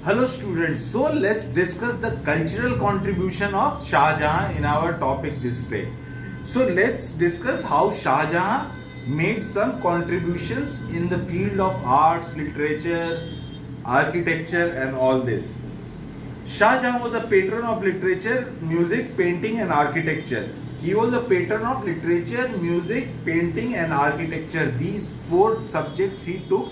Hello students, so let's discuss the cultural contribution of Shah Jahan in our topic this day. So let's discuss how Shah Jahan made some contributions in the field of arts, literature, architecture and all this. Shah Jahan was a patron of literature, music, painting and architecture. He was a patron of literature, music, painting and architecture. These four subjects he took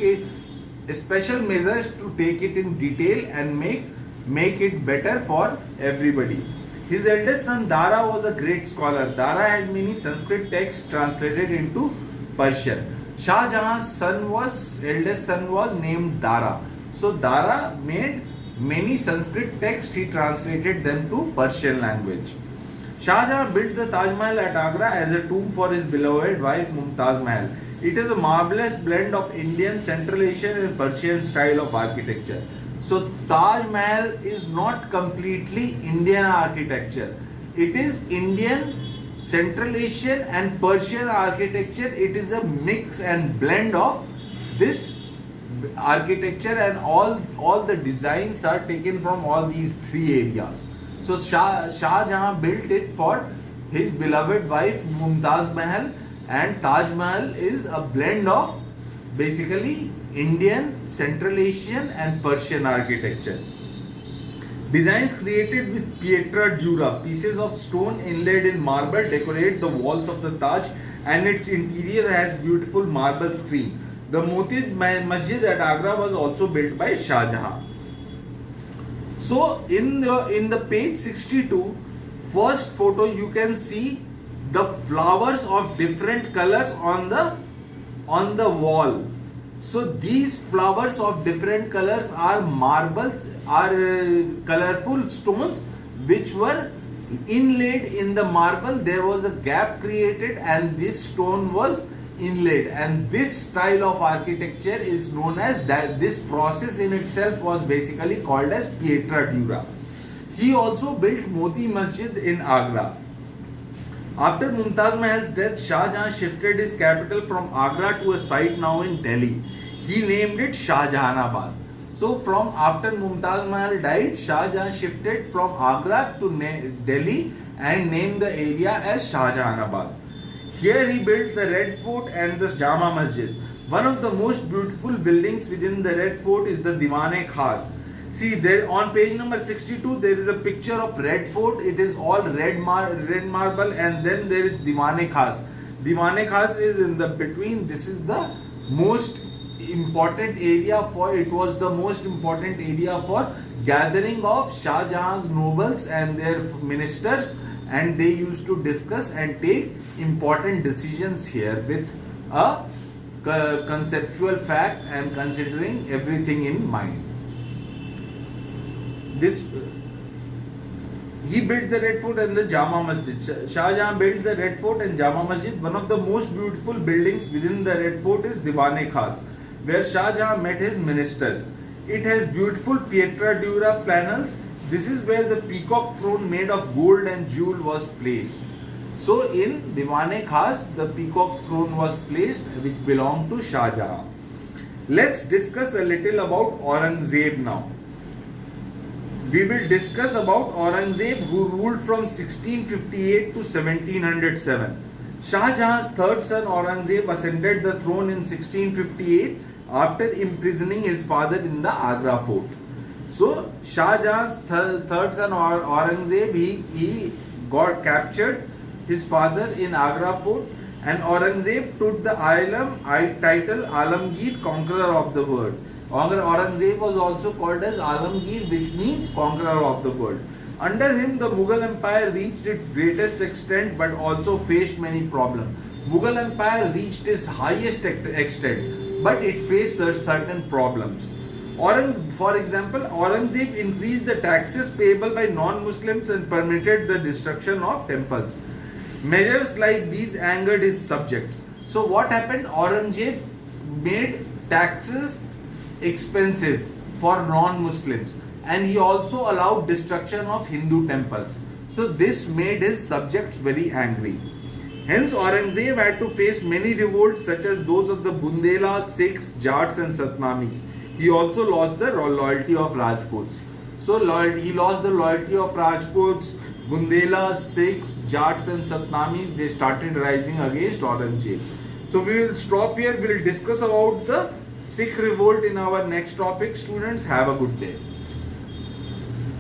special measures to take it in detail and make it better for everybody. His eldest son Dara was a great scholar. Dara had many Sanskrit texts translated into Persian. Shah Jahan's eldest son was named Dara. So Dara made many Sanskrit texts, he translated them to Persian language. Shah Jahan built the Taj Mahal at Agra as a tomb for his beloved wife Mumtaz Mahal. It is a marvelous blend of Indian, Central Asian and Persian style of architecture. So Taj Mahal is not completely Indian architecture. It is Indian, Central Asian and Persian architecture. It is a mix and blend of this architecture, and all the designs are taken from all these three areas. So Shah Jahan built it for his beloved wife Mumtaz Mahal, and Taj Mahal is a blend of basically Indian, Central Asian and Persian architecture. Designs created with pietra dura, pieces of stone inlaid in marble, decorate the walls of the Taj, and its interior has beautiful marble screen. The Moti Masjid at Agra was also built by Shah Jahan. So in the page 62, first photo you can see the flowers of different colors on the wall. So these flowers of different colors are marbles, are colorful stones which were inlaid in the marble. There was a gap created and this stone was inlaid, and this style of architecture is known as that. This process in itself was basically called as pietra dura. He also built Moti Masjid in Agra. After Mumtaz Mahal's death, Shah Jahan shifted his capital from Agra to a site now in Delhi. He named it Shah Jahanabad. So from after Mumtaz Mahal died, Shah Jahan shifted from Agra to Delhi and named the area as Shah Jahanabad. Here he built the Red Fort and the Jama Masjid. One of the most beautiful buildings within the Red Fort is the Diwan-e Khas. See there on page number 62 there is a picture of Red Fort. It is all red marble, and then there is Diwan-e Khas. Diwan-e Khas is in the between. This is the most important area it was the most important area for gathering of Shah Jahan's nobles and their ministers, and they used to discuss and take important decisions here with a conceptual fact and considering everything in mind. He built the Red Fort and the Jama Masjid. Shah Jahan built the Red Fort and Jama Masjid. One of the most beautiful buildings within the Red Fort is Diwan-e Khas, where Shah Jahan met his ministers. It has beautiful pietra dura panels. This is where the peacock throne made of gold and jewel was placed. So in Diwan-e Khas, the peacock throne was placed which belonged to Shah Jahan. Let's discuss a little about Aurangzeb now. We will discuss about Aurangzeb, who ruled from 1658 to 1707. Shah Jahan's third son Aurangzeb ascended the throne in 1658 after imprisoning his father in the Agra fort. So Shah Jahan's third son Aurangzeb, he got captured his father in Agra fort, and Aurangzeb took the title Alamgir, conqueror of the world. Aurangzeb was also called as Alamgir, which means conqueror of the world. Under him, the Mughal Empire reached its greatest extent but also faced many problems. Mughal Empire reached its highest extent, but it faced certain problems. For example, Aurangzeb increased the taxes payable by non-Muslims and permitted the destruction of temples. Measures like these angered his subjects. So what happened? Aurangzeb made taxes expensive for non-Muslims, and he also allowed destruction of Hindu temples. So this made his subjects very angry. Hence Aurangzeb had to face many revolts such as those of the Bundelas, Sikhs, Jats and Satnamis. He also lost the loyalty of Rajputs. So he lost the loyalty of Rajputs. Bundelas, Sikhs, Jats and Satnamis, they started rising against Aurangzeb. So we will stop here. We will discuss about the Sikh revolt in our next topic. Students, have a good day.